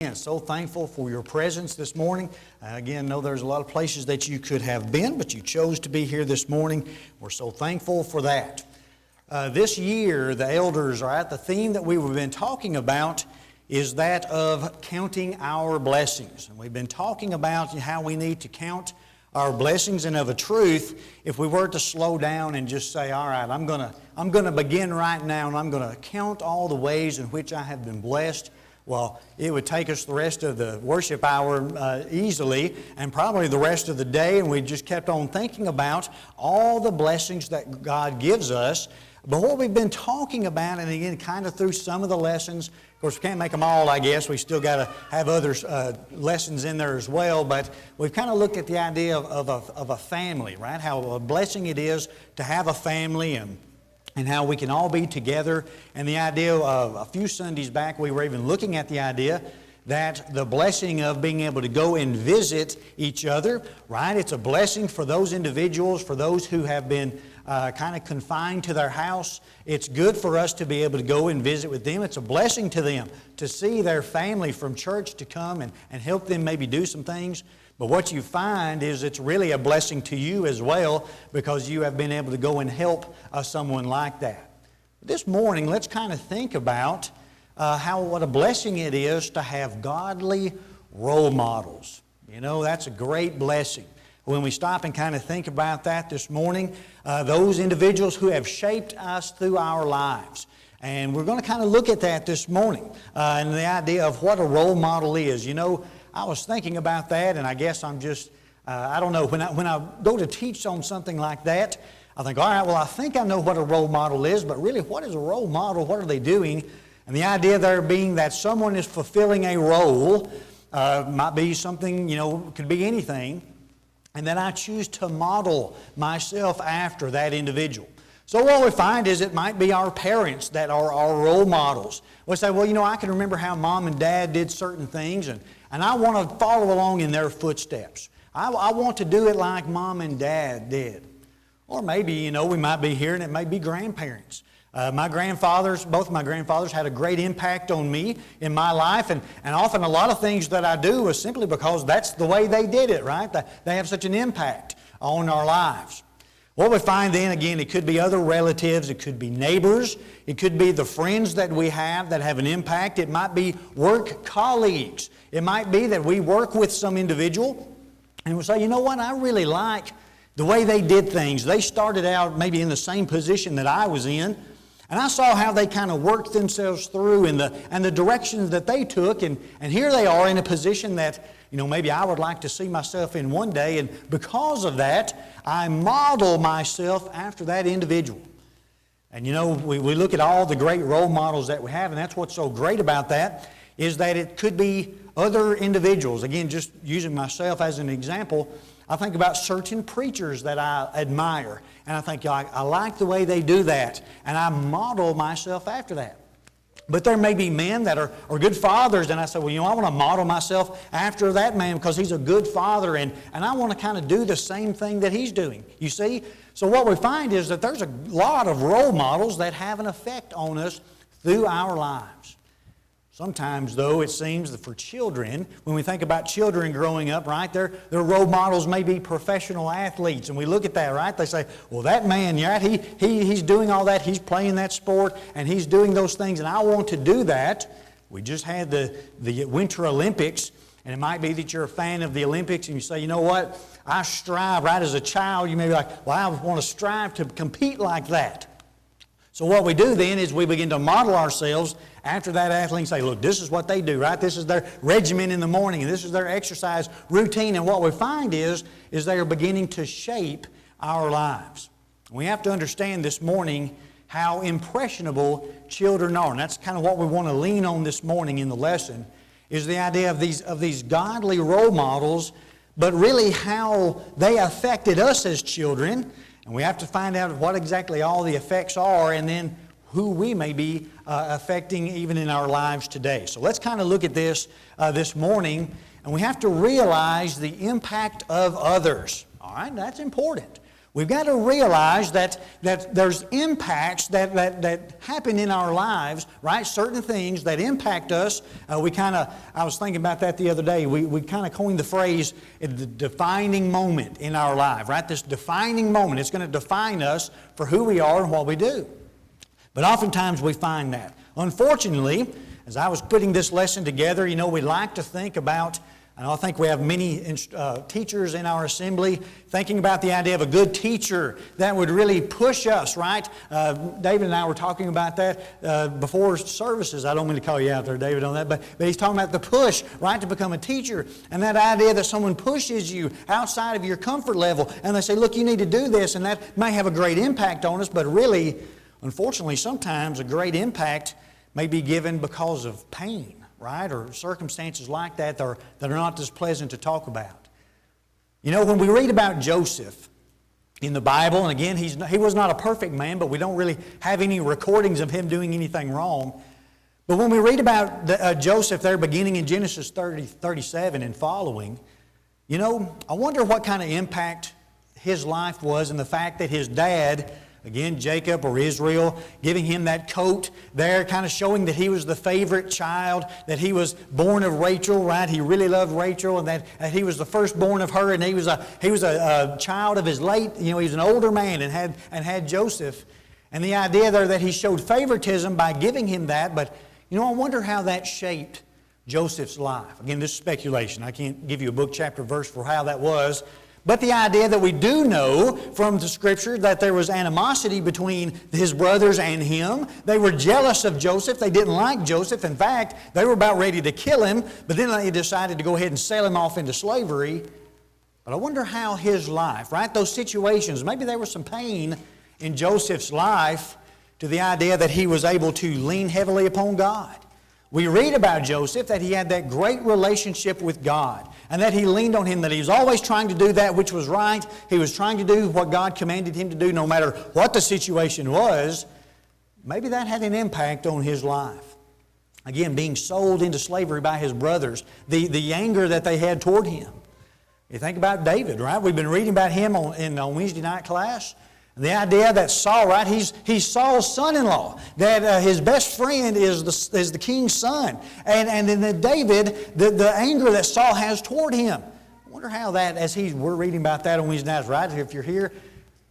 And so thankful for your presence this morning. Again, know there's a lot of places that you could have been, but you chose to be here this morning. We're so thankful for that. This year, the elders are at the theme that we've been talking about is that of counting our blessings. And we've been talking about how we need to count our blessings, and of a truth, if we were to slow down and just say, all right, I'm going to begin right now and I'm going to count all the ways in which I have been blessed. Well, it would take us the rest of the worship hour easily, and probably the rest of the day, and we just kept on thinking about all the blessings that God gives us. But what we've been talking about, and again, kind of through some of the lessons, of course, we can't make them all, I guess. We still got to have other lessons in there as well. But we've kind of looked at the idea of a family, right? How a blessing it is to have a family, and how we can all be together. And the idea of a few Sundays back, we were even looking at the idea that the blessing of being able to go and visit each other, right? It's a blessing for those individuals, for those who have been kind of confined to their house. It's good for us to be able to go and visit with them. It's a blessing to them to see their family from church to come and help them maybe do some things. But what you find is it's really a blessing to you as well, because you have been able to go and help someone like that. This morning, let's kind of think about what a blessing it is to have godly role models. You know, that's a great blessing. When we stop and kind of think about that this morning, those individuals who have shaped us through our lives. And we're going to kind of look at that this morning, and the idea of what a role model is. You know, I was thinking about that, and I guess I'm just, I don't know, when I go to teach on something like that, I think, all right, well, I think I know what a role model is, but really, what is a role model? What are they doing? And the idea there being that someone is fulfilling a role, might be something, you know, could be anything, and then I choose to model myself after that individual. So what we find is it might be our parents that are our role models. We say, well, you know, I can remember how mom and dad did certain things, and I want to follow along in their footsteps. I want to do it like mom and dad did. Or maybe, you know, we might be here and it may be grandparents. Both my grandfathers had a great impact on me in my life, and often a lot of things that I do is simply because that's the way they did it, right? They have such an impact on our lives. What we find then, again, it could be other relatives, it could be neighbors, it could be the friends that we have that have an impact, it might be work colleagues, it might be that we work with some individual and we say, you know what, I really like the way they did things. They started out maybe in the same position that I was in, and I saw how they kind of worked themselves through and the directions that they took, and here they are in a position that, you know, maybe I would like to see myself in one day, and because of that, I model myself after that individual. And you know, we look at all the great role models that we have, and that's what's so great about that, is that it could be other individuals. Again, just using myself as an example, I think about certain preachers that I admire, and I think I like the way they do that, and I model myself after that. But there may be men that are good fathers, and I say, well, you know, I want to model myself after that man because he's a good father, and I want to kind of do the same thing that he's doing, you see? So what we find is that there's a lot of role models that have an effect on us through our lives. Sometimes, though, it seems that for children, when we think about children growing up, right, their role models may be professional athletes, and we look at that, right? They say, well, that man, right, he's doing all that, he's playing that sport, and he's doing those things, and I want to do that. We just had the Winter Olympics, and it might be that you're a fan of the Olympics, and you say, you know what, I strive, right, as a child, you may be like, well, I want to strive to compete like that. So what we do then is we begin to model ourselves after that athlete and say, look, this is what they do, right? This is their regimen in the morning, and this is their exercise routine. And what we find is they are beginning to shape our lives. We have to understand this morning how impressionable children are. And that's kind of what we want to lean on this morning in the lesson, is the idea of these godly role models, but really how they affected us as children. And we have to find out what exactly all the effects are, and then who we may be affecting even in our lives today. So let's kind of look at this this morning, and we have to realize the impact of others. All right, that's important. We've got to realize that there's impacts that happen in our lives, right? Certain things that impact us. I was thinking about that the other day. We kind of coined the phrase, the defining moment in our life, right? This defining moment. It's going to define us for who we are and what we do. But oftentimes we find that. Unfortunately, as I was putting this lesson together, we like to think about, and I think we have many teachers in our assembly thinking about the idea of a good teacher that would really push us, right? David and I were talking about that before services. I don't mean to call you out there, David, on that, but he's talking about the push, right, to become a teacher. And that idea that someone pushes you outside of your comfort level and they say, look, you need to do this, and that may have a great impact on us, but really, unfortunately, sometimes a great impact may be given because of pain, right, or circumstances like that that are not as pleasant to talk about. When we read about Joseph in the Bible, and again, he was not a perfect man, but we don't really have any recordings of him doing anything wrong. But when we read about Joseph there beginning in Genesis 37 and following, I wonder what kind of impact his life was in the fact that his dad, again, Jacob or Israel, giving him that coat there, kind of showing that he was the favorite child, that he was born of Rachel, right? He really loved Rachel, and that he was the firstborn of her, and he was a child of his late, he was an older man and had Joseph. And the idea there that he showed favoritism by giving him that, but I wonder how that shaped Joseph's life. Again, this is speculation. I can't give you a book, chapter, verse for how that was. But the idea that we do know from the Scripture that there was animosity between his brothers and him. They were jealous of Joseph. They didn't like Joseph. In fact, they were about ready to kill him, but then they decided to go ahead and sell him off into slavery. But I wonder how his life, right, those situations, maybe there was some pain in Joseph's life to the idea that he was able to lean heavily upon God. We read about Joseph that he had that great relationship with God and that he leaned on Him, that he was always trying to do that which was right. He was trying to do what God commanded him to do no matter what the situation was. Maybe that had an impact on his life. Again, being sold into slavery by his brothers, the anger that they had toward him. You think about David, right? We've been reading about him on Wednesday night class. The idea that Saul, right, he's Saul's son-in-law, that his best friend is the king's son. And then David, the anger that Saul has toward him. I wonder how that, we're reading about that on Wednesday nights, right? If you're here,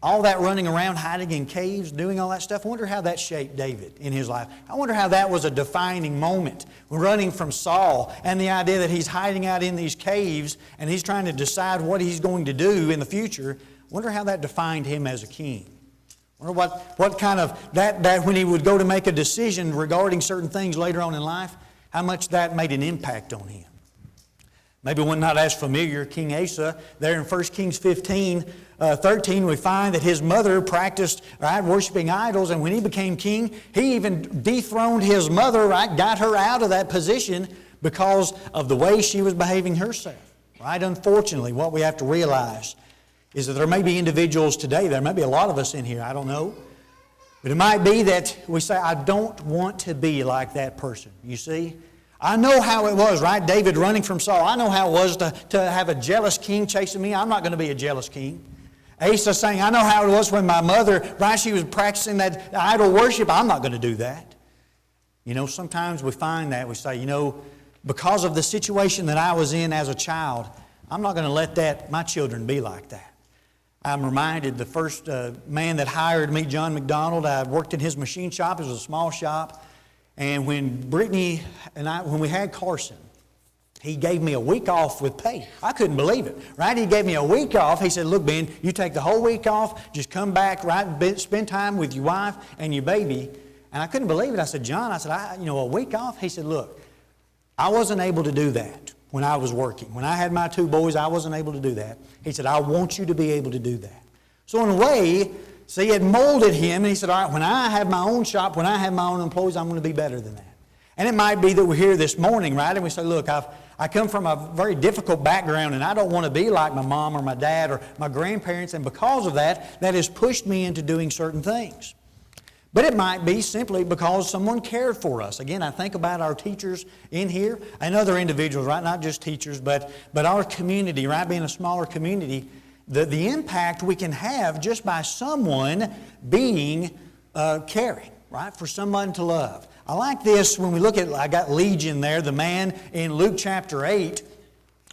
all that running around, hiding in caves, doing all that stuff, I wonder how that shaped David in his life. I wonder how that was a defining moment, running from Saul, and the idea that he's hiding out in these caves and he's trying to decide what he's going to do in the future. Wonder how that defined him as a king. Wonder what kind of, that when he would go to make a decision regarding certain things later on in life, how much that made an impact on him. Maybe one not as familiar, King Asa, there in 1 Kings 13, we find that his mother practiced, right, worshiping idols, and when he became king, he even dethroned his mother, right, got her out of that position because of the way she was behaving herself. Right? Unfortunately, what we have to realize is that there may be individuals today, there may be a lot of us in here, I don't know, but it might be that we say, I don't want to be like that person. You see? I know how it was, right? David running from Saul. I know how it was to have a jealous king chasing me. I'm not going to be a jealous king. Asa saying, I know how it was when my mother, right, she was practicing that idol worship. I'm not going to do that. Sometimes we find that we say, because of the situation that I was in as a child, I'm not going to let my children be like that. I'm reminded the first man that hired me, John McDonald, I worked in his machine shop. It was a small shop. And when Brittany and when we had Carson, he gave me a week off with pay. I couldn't believe it, right? He gave me a week off. He said, look, Ben, you take the whole week off, just come back, right, spend time with your wife and your baby. And I couldn't believe it. I said, John, a week off? He said, look, I wasn't able to do that when I was working. When I had my two boys, I wasn't able to do that. He said, I want you to be able to do that. So in a way, see, it molded him, and he said, all right, when I have my own shop, when I have my own employees, I'm going to be better than that. And it might be that we're here this morning, right, and we say, look, I come from a very difficult background, and I don't want to be like my mom or my dad or my grandparents, and because of that, that has pushed me into doing certain things. But it might be simply because someone cared for us. Again, I think about our teachers in here and other individuals, right? Not just teachers, but our community, right? Being a smaller community, the impact we can have just by someone being caring, right? For someone to love. I like this when we look at, I got Legion there, the man in Luke chapter 8.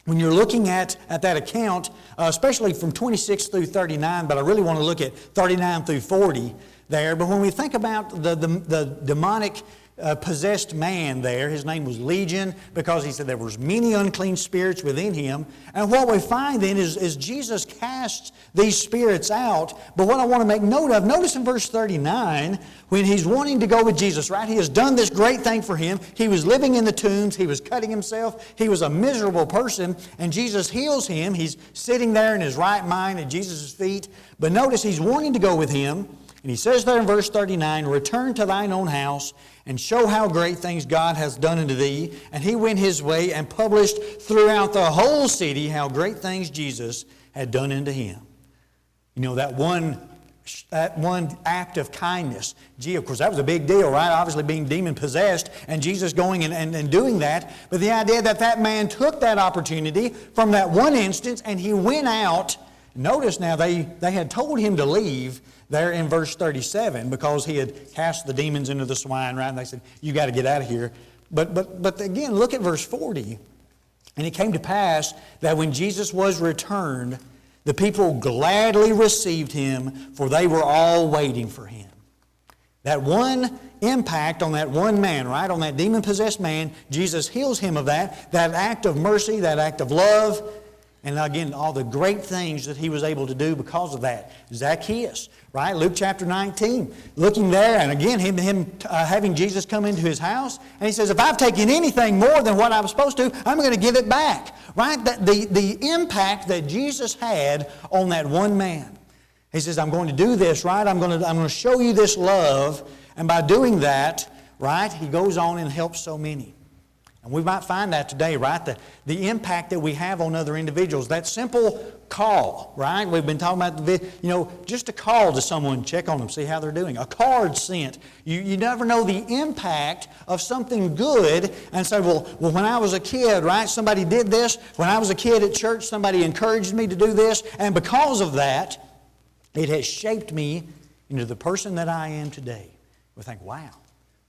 When you're looking at that account, especially from 26 through 39, but I really want to look at 39 through 40 there. But when we think about the demonic possessed man there, his name was Legion, because he said there was many unclean spirits within him. And what we find then is Jesus casts these spirits out. But what I want to make note of, notice in verse 39, when he's wanting to go with Jesus, right? He has done this great thing for him. He was living in the tombs. He was cutting himself. He was a miserable person. And Jesus heals him. He's sitting there in his right mind at Jesus' feet. But notice he's wanting to go with him. And he says there in verse 39, "Return to thine own house, and show how great things God has done unto thee." And he went his way and published throughout the whole city how great things Jesus had done unto him. You know, that one act of kindness. Gee, of course, that was a big deal, right? Obviously being demon-possessed, and Jesus going and doing that. But the idea that man took that opportunity from that one instance, and he went out. Notice now, they had told him to leave there in verse 37 because he had cast the demons into the swine, right? And they said, "You got to get out of here." But again, look at verse 40. "And it came to pass that when Jesus was returned, the people gladly received him, for they were all waiting for him." That one impact on that one man, right? On that demon-possessed man, Jesus heals him of that act of mercy, that act of love. And again, all the great things that he was able to do because of that. Zacchaeus, right? Luke chapter 19. Looking there, and again, him having Jesus come into his house. And he says, "If I've taken anything more than what I was supposed to, I'm going to give it back." Right? The impact that Jesus had on that one man. He says, "I'm going to do this, right? I'm going to show you this love." And by doing that, right, he goes on and helps so many. And we might find that today, right? The impact that we have on other individuals. That simple call, right? We've been talking about, just a call to someone, check on them, see how they're doing. A card sent. You never know the impact of something good. And say, well, when I was a kid, right, somebody did this. When I was a kid at church, somebody encouraged me to do this. And because of that, it has shaped me into the person that I am today. We think, wow,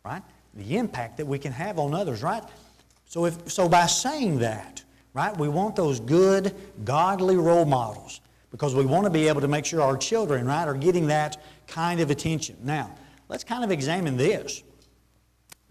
right? The impact that we can have on others, right? So by saying that, right, we want those good, godly role models because we want to be able to make sure our children, right, are getting that kind of attention. Now, let's kind of examine this.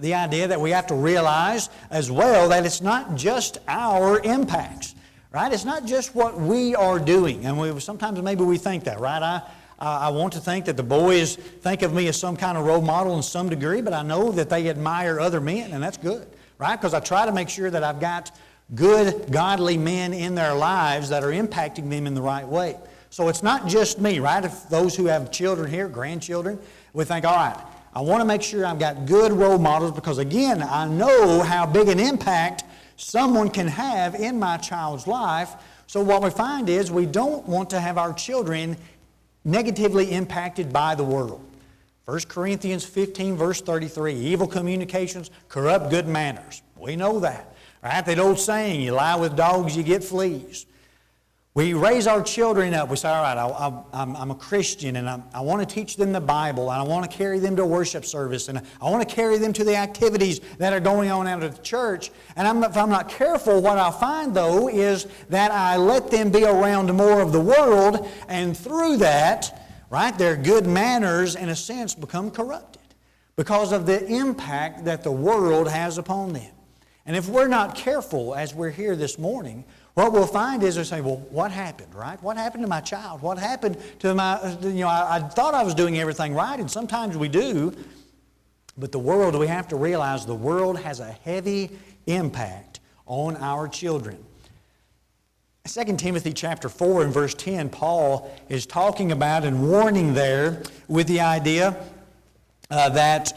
The idea that we have to realize as well that it's not just our impacts, right? It's not just what we are doing. And sometimes maybe we think that, right? I want to think that the boys think of me as some kind of role model in some degree, but I know that they admire other men, and that's good. Right? Because I try to make sure that I've got good, godly men in their lives that are impacting them in the right way. So it's not just me, right? If those who have children here, grandchildren, we think, all right, I want to make sure I've got good role models because, again, I know how big an impact someone can have in my child's life. So what we find is we don't want to have our children negatively impacted by the world. 1 Corinthians 15, verse 33, evil communications corrupt good manners. We know that. Right? That old saying, you lie with dogs, you get fleas. We raise our children up. We say, all right, I'm a Christian and I want to teach them the Bible and I want to carry them to worship service and I want to carry them to the activities that are going on out of the church. And if I'm not careful, what I find though is that I let them be around more of the world, and through that, right, their good manners, in a sense, become corrupted because of the impact that the world has upon them. And if we're not careful as we're here this morning, what we'll find is they'll say, well, what happened, right? What happened to my child? What happened to my, I thought I was doing everything right, and sometimes we do, but the world, we have to realize the world has a heavy impact on our children. 2 Timothy chapter 4 and verse 10, Paul is talking about and warning there with the idea that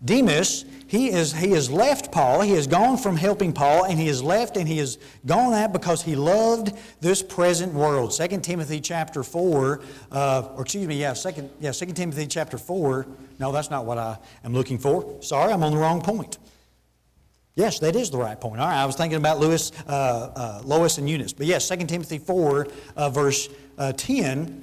Demas, he has left Paul. He has gone from helping Paul, and he has left and he has gone out because he loved this present world. 2 Timothy chapter 4, 2 Timothy chapter 4. No, that's not what I am looking for. Sorry, I'm on the wrong point. Yes, that is the right point. All right, I was thinking about Lois and Eunice. But yes, 2 Timothy 4, verse 10.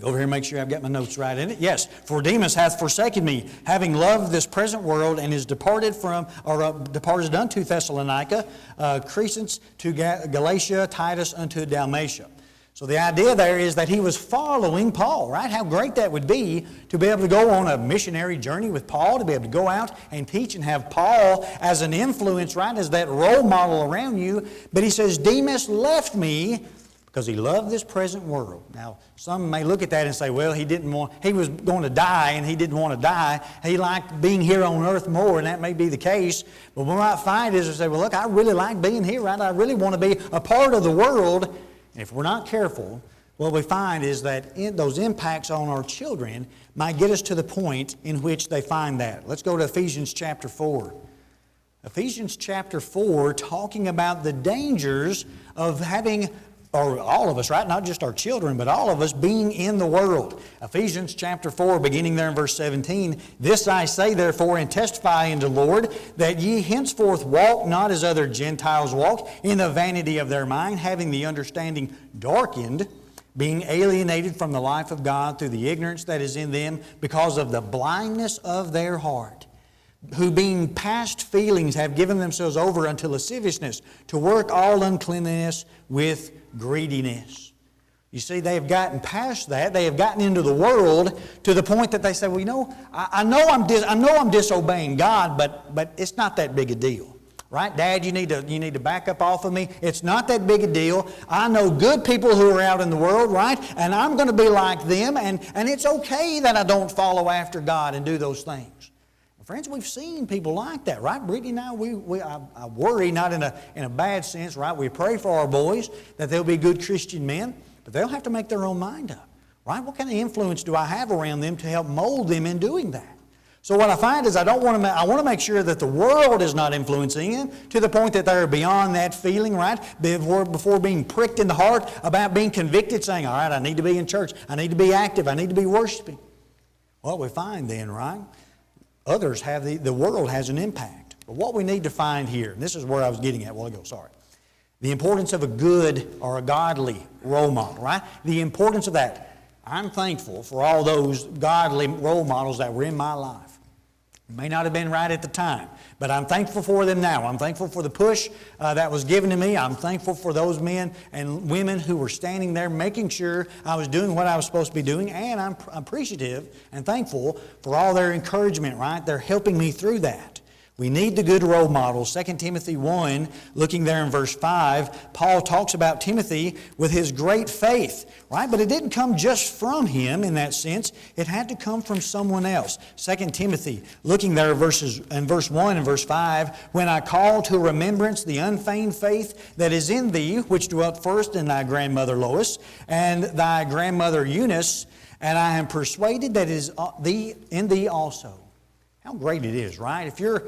Go over here and make sure I've got my notes right in it. Yes, for Demas hath forsaken me, having loved this present world, and is departed unto Thessalonica, Crescens to Galatia, Titus unto Dalmatia. So the idea there is that he was following Paul, right? How great that would be to be able to go on a missionary journey with Paul, to be able to go out and teach and have Paul as an influence, right, as that role model around you. But he says, Demas left me because he loved this present world. Now, some may look at that and say, well, he was going to die and he didn't want to die. He liked being here on earth more, and that may be the case. But what we might find is to say, well, look, I really like being here, right? I really want to be a part of the world. And if we're not careful, what we find is that those impacts on our children might get us to the point in which they find that. Let's go to Ephesians chapter 4. Ephesians chapter 4, talking about the dangers of having, or all of us, right? Not just our children, but all of us being in the world. Ephesians chapter 4, beginning there in verse 17. This I say therefore, and testify unto the Lord, that ye henceforth walk not as other Gentiles walk, in the vanity of their mind, having the understanding darkened, being alienated from the life of God through the ignorance that is in them, because of the blindness of their heart, who being past feelings have given themselves over unto lasciviousness, to work all uncleanness with greediness. You see, they have gotten past that. They have gotten into the world to the point that they say, well, you know, I know I'm disobeying God, but it's not that big a deal. Right? Dad, you need to back up off of me. It's not that big a deal. I know good people who are out in the world, right? And I'm going to be like them, and it's okay that I don't follow after God and do those things. Friends, we've seen people like that, right? Brittany and I worry, not in a bad sense, right? We pray for our boys that they'll be good Christian men, but they'll have to make their own mind up, right? What kind of influence do I have around them to help mold them in doing that? So what I find is I want to make sure that the world is not influencing them to the point that they're beyond that feeling, right? Before being pricked in the heart about being convicted, saying, all right, I need to be in church. I need to be active. I need to be worshiping. What we find then, right? Others have, the world has an impact. But what we need to find here, and this is where I was getting at a while ago, sorry. The importance of a good or a godly role model, right? The importance of that. I'm thankful for all those godly role models that were in my life. May not have been right at the time, but I'm thankful for them now. I'm thankful for the push that was given to me. I'm thankful for those men and women who were standing there making sure I was doing what I was supposed to be doing, and I'm appreciative and thankful for all their encouragement, right? They're helping me through that. We need the good role models. 2 Timothy 1, looking there in verse 5, Paul talks about Timothy with his great faith, right? But it didn't come just from him in that sense. It had to come from someone else. 2 Timothy, looking there in verse 1 and verse 5, when I call to remembrance the unfeigned faith that is in thee, which dwelt first in thy grandmother Lois and thy grandmother Eunice, and I am persuaded that it is in thee also. How great it is, right? If you're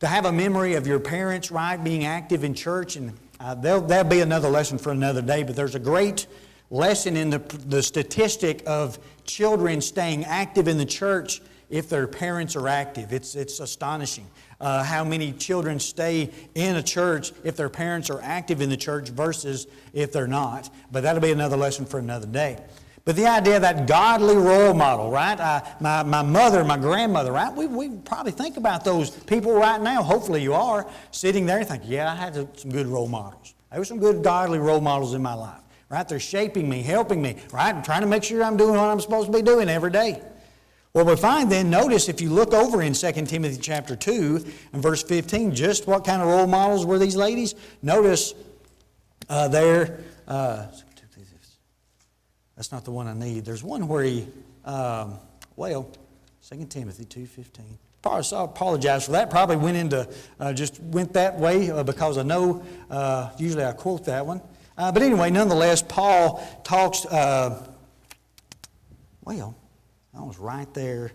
to have a memory of your parents, right, being active in church, and that'll be another lesson for another day, but there's a great lesson in the statistic of children staying active in the church if their parents are active. It's astonishing how many children stay in a church if their parents are active in the church versus if they're not. But that'll be another lesson for another day. But the idea of that godly role model, right? My mother, my grandmother, right? We probably think about those people right now. Hopefully you are sitting there and thinking, yeah, I had some good role models. There were some good godly role models in my life, right? They're shaping me, helping me, right? I'm trying to make sure I'm doing what I'm supposed to be doing every day. Well, we find then, notice if you look over in 2 Timothy chapter 2 and verse 15, just what kind of role models were these ladies? Notice there... That's not the one I need. There's one where 2 Timothy 2:15. I apologize for that. Probably went that way because I know usually I quote that one. But anyway, nonetheless, Paul talks, I was right there.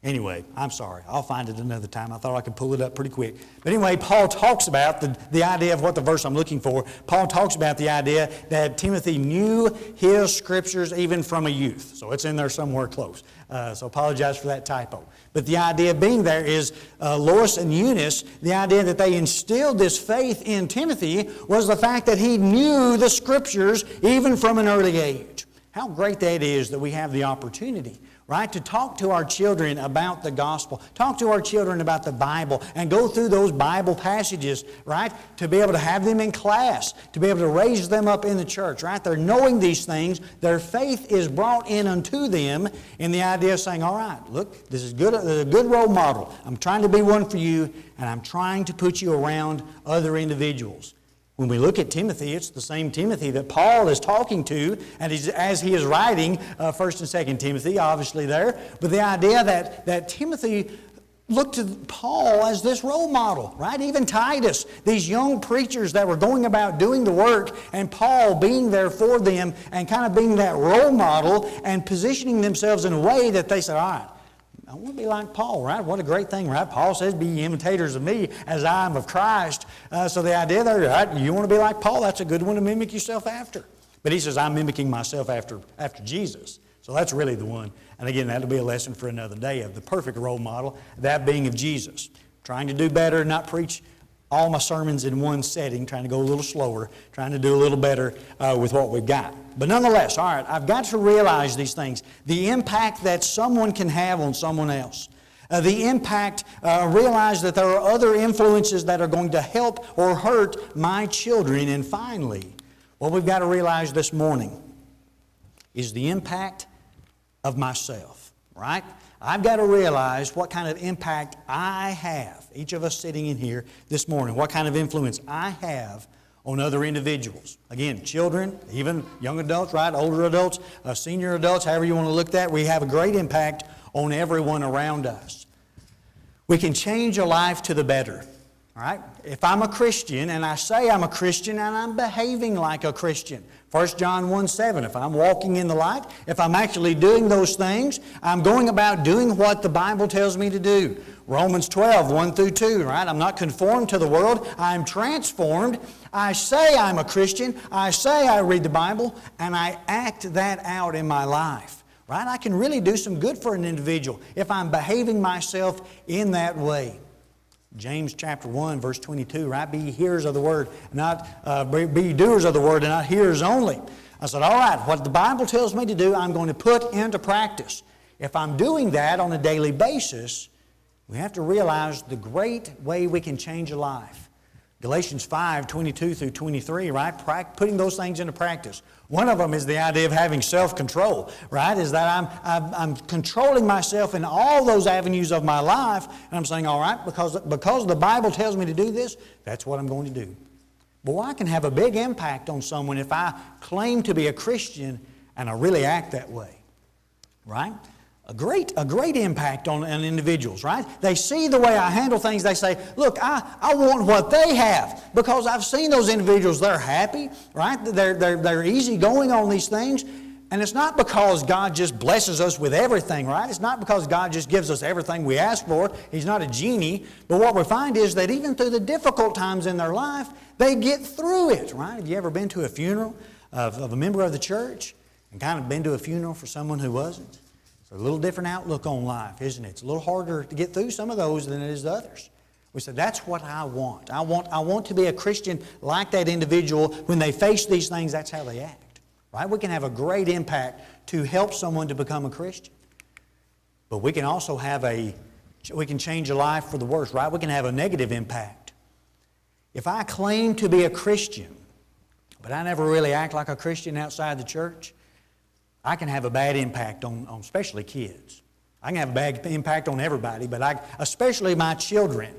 Anyway, I'm sorry. I'll find it another time. I thought I could pull it up pretty quick. But anyway, Paul talks about the idea of what the verse I'm looking for. Paul talks about the idea that Timothy knew his scriptures even from a youth. So it's in there somewhere close. So apologize for that typo. But the idea being there is Lois and Eunice, the idea that they instilled this faith in Timothy was the fact that he knew the scriptures even from an early age. How great that is that we have the opportunity, right, to talk to our children about the gospel, talk to our children about the Bible, and go through those Bible passages, right, to be able to have them in class, to be able to raise them up in the church, right? They're knowing these things. Their faith is brought in unto them in the idea of saying, all right, look, this is good, a good role model. I'm trying to be one for you, and I'm trying to put you around other individuals. When we look at Timothy, it's the same Timothy that Paul is talking to, and as he is writing 1st and 2nd Timothy, obviously there. But the idea that Timothy looked to Paul as this role model, right? Even Titus, these young preachers that were going about doing the work, and Paul being there for them and kind of being that role model and positioning themselves in a way that they said, all right, I want to be like Paul, right? What a great thing, right? Paul says, be imitators of me as I am of Christ. So the idea there, right, you want to be like Paul, that's a good one to mimic yourself after. But he says, I'm mimicking myself after Jesus. So that's really the one. And again, that'll be a lesson for another day of the perfect role model, that being of Jesus. Trying to do better, not preach all my sermons in one setting, trying to go a little slower, trying to do a little better with what we've got. But nonetheless, all right, I've got to realize these things. The impact that someone can have on someone else. The impact, realize that there are other influences that are going to help or hurt my children. And finally, what we've got to realize this morning is the impact of myself, right? I've got to realize what kind of impact I have, each of us sitting in here this morning, what kind of influence I have on other individuals. Again, children, even young adults, right? Older adults, senior adults, however you want to look at that, we have a great impact on everyone around us. We can change a life to the better. All right? If I'm a Christian and I say I'm a Christian and I'm behaving like a Christian, 1 John 1:7, if I'm walking in the light, if I'm actually doing those things, I'm going about doing what the Bible tells me to do. Romans 12:1-2, right? I'm not conformed to the world, I'm transformed. I say I'm a Christian, I say I read the Bible, and I act that out in my life. Right? I can really do some good for an individual if I'm behaving myself in that way. James chapter 1, verse 22, right? Be hearers of the word, be doers of the word and not hearers only. I said, all right, what the Bible tells me to do, I'm going to put into practice. If I'm doing that on a daily basis, we have to realize the great way we can change a life. Galatians 5:22-23, right? Putting those things into practice. One of them is the idea of having self-control, right? Is that I'm controlling myself in all those avenues of my life, and I'm saying, all right, because the Bible tells me to do this, that's what I'm going to do. Boy, I can have a big impact on someone if I claim to be a Christian and I really act that way, right? A great impact on individuals, right? They see the way I handle things. They say, look, I want what they have because I've seen those individuals. They're happy, right? They're easygoing on these things. And it's not because God just blesses us with everything, right? It's not because God just gives us everything we ask for. He's not a genie. But what we find is that even through the difficult times in their life, they get through it, right? Have you ever been to a funeral of a member of the church and kind of been to a funeral for someone who wasn't? It's a little different outlook on life, isn't it? It's a little harder to get through some of those than it is others. We said, that's what I want. I want to be a Christian like that individual. When they face these things, that's how they act. Right? We can have a great impact to help someone to become a Christian. But we can also we can change a life for the worse, right? We can have a negative impact. If I claim to be a Christian, but I never really act like a Christian outside the church, I can have a bad impact on especially kids. I can have a bad impact on everybody, but especially my children,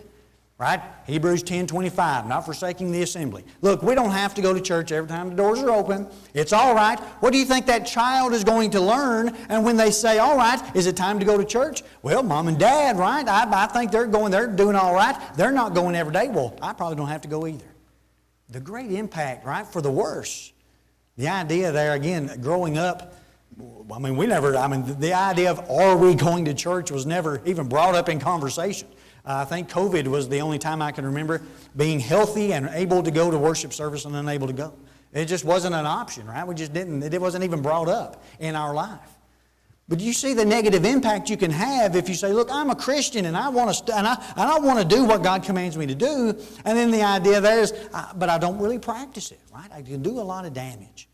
right? Hebrews 10:25, not forsaking the assembly. Look, we don't have to go to church every time the doors are open. It's all right. What do you think that child is going to learn? And when they say, all right, is it time to go to church? Well, mom and dad, right? I think they're doing all right. They're not going every day. Well, I probably don't have to go either. The great impact, right, for the worse. The idea there, again, growing up, The idea of are we going to church was never even brought up in conversation. I think COVID was the only time I can remember being healthy and able to go to worship service and unable to go. It just wasn't an option, right? It wasn't even brought up in our life. But you see the negative impact you can have if you say, look, I'm a Christian and I want to do what God commands me to do. And then the idea there is, but I don't really practice it, right? I can do a lot of damage.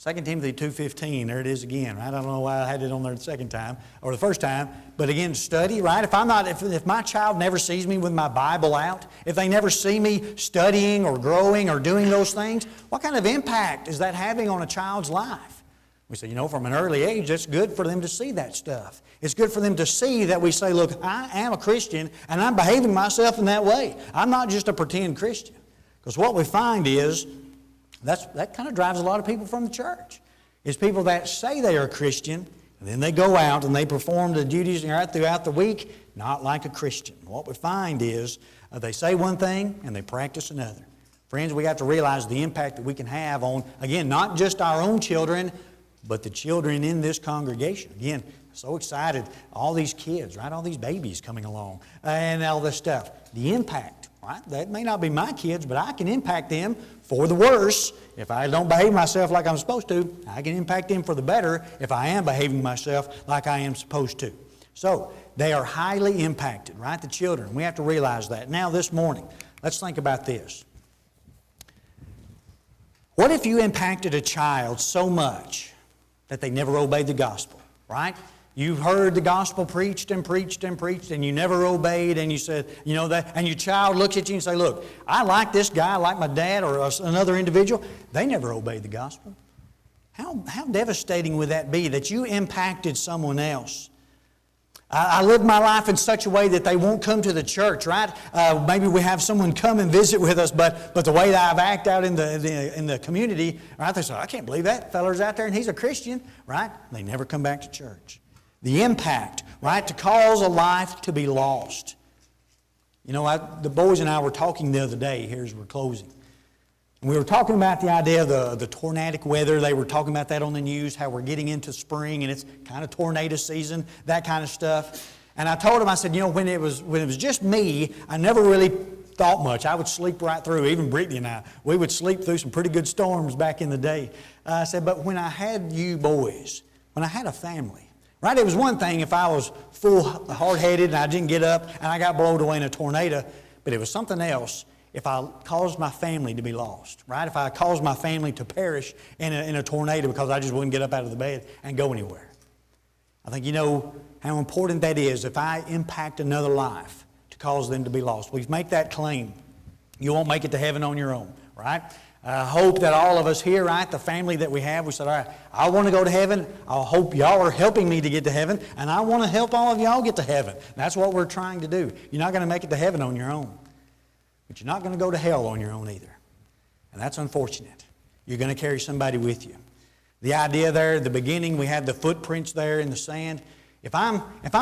2 Timothy 2:15, there it is again, right? I don't know why I had it on there the second time or the first time, but again, study, right? If my child never sees me with my Bible out, if they never see me studying or growing or doing those things, what kind of impact is that having on a child's life? We say, from an early age, it's good for them to see that stuff. It's good for them to see that we say, look, I am a Christian and I'm behaving myself in that way. I'm not just a pretend Christian. Because what we find is, that kind of drives a lot of people from the church. It's people that say they are Christian, and then they go out and they perform the duties right throughout the week, not like a Christian. What we find is they say one thing and they practice another. Friends, we have to realize the impact that we can have on, again, not just our own children, but the children in this congregation. Again, so excited, all these kids, right? All these babies coming along and all this stuff. The impact, right? That may not be my kids, but I can impact them for the worse. If I don't behave myself like I'm supposed to, I can impact them for the better if I am behaving myself like I am supposed to. So, they are highly impacted, right? The children. We have to realize that. Now, this morning, let's think about this. What if you impacted a child so much that they never obeyed the gospel, right? You've heard the gospel preached and preached and preached, and you never obeyed, and you said, that, and your child looks at you and say, look, I like this guy, I like my dad or another individual. They never obeyed the gospel. How devastating would that be that you impacted someone else? I live my life in such a way that they won't come to the church, right? Maybe we have someone come and visit with us, but the way that I've acted out in the community, right? They say, I can't believe that feller's out there and he's a Christian, right? They never come back to church. The impact, right, to cause a life to be lost. The boys and I were talking the other day, here as we're closing. And we were talking about the idea of the tornadic weather. They were talking about that on the news, how we're getting into spring and it's kind of tornado season, that kind of stuff. And I told them, I said, when it was just me, I never really thought much. I would sleep right through, even Brittany and I. We would sleep through some pretty good storms back in the day. I said, but when I had you boys, when I had a family, right? It was one thing if I was full hard-headed and I didn't get up and I got blown away in a tornado, but it was something else if I caused my family to be lost, right? If I caused my family to perish in a tornado because I just wouldn't get up out of the bed and go anywhere. I think how important that is if I impact another life to cause them to be lost. Please make that claim. You won't make it to heaven on your own, right? I hope that all of us here, right, the family that we have, we said, all right, I want to go to heaven. I hope y'all are helping me to get to heaven, and I want to help all of y'all get to heaven. That's what we're trying to do. You're not going to make it to heaven on your own, but you're not going to go to hell on your own either. And that's unfortunate. You're going to carry somebody with you. The idea there at the beginning, we had the footprints there in the sand. If I'm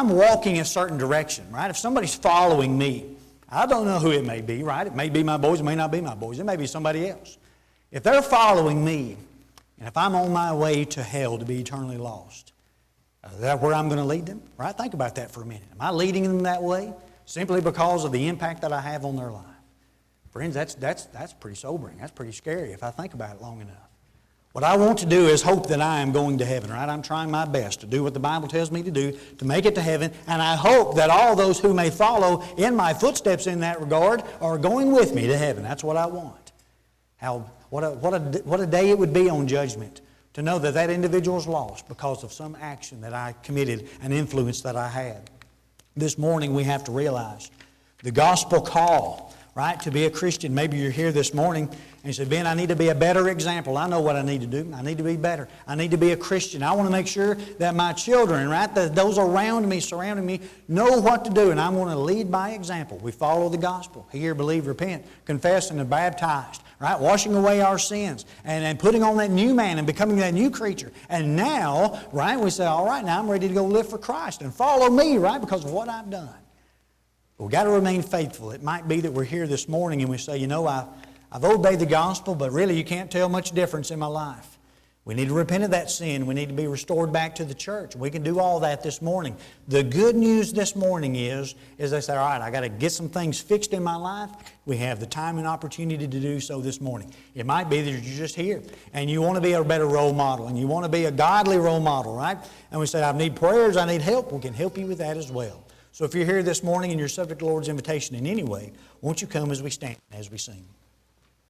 walking a certain direction, right, if somebody's following me, I don't know who it may be, right? It may be my boys, it may not be my boys, it may be somebody else. If they're following me, and if I'm on my way to hell to be eternally lost, is that where I'm going to lead them? Right? Think about that for a minute. Am I leading them that way simply because of the impact that I have on their life? Friends, that's pretty sobering. That's pretty scary if I think about it long enough. What I want to do is hope that I am going to heaven, right? I'm trying my best to do what the Bible tells me to do to make it to heaven, and I hope that all those who may follow in my footsteps in that regard are going with me to heaven. That's what I want. What a day it would be on judgment to know that individual is lost because of some action that I committed, an influence that I had. This morning we have to realize the gospel call, right, to be a Christian. Maybe you're here this morning and you say, Ben, I need to be a better example. I know what I need to do. I need to be better. I need to be a Christian. I want to make sure that my children, right, those around me, surrounding me, know what to do. And I want to lead by example. We follow the gospel. Hear, believe, repent, confess, and are baptized. Right? Washing away our sins and putting on that new man and becoming that new creature. And now, right, we say, all right, now I'm ready to go live for Christ and follow me, right, because of what I've done. But we've got to remain faithful. It might be that we're here this morning and we say, I've obeyed the gospel, but really you can't tell much difference in my life. We need to repent of that sin. We need to be restored back to the church. We can do all that this morning. The good news this morning is they say, all right, I got to get some things fixed in my life. We have the time and opportunity to do so this morning. It might be that you're just here and you want to be a better role model and you want to be a godly role model, right? And we say, I need prayers, I need help. We can help you with that as well. So if you're here this morning and you're subject to the Lord's invitation in any way, won't you come as we stand, as we sing?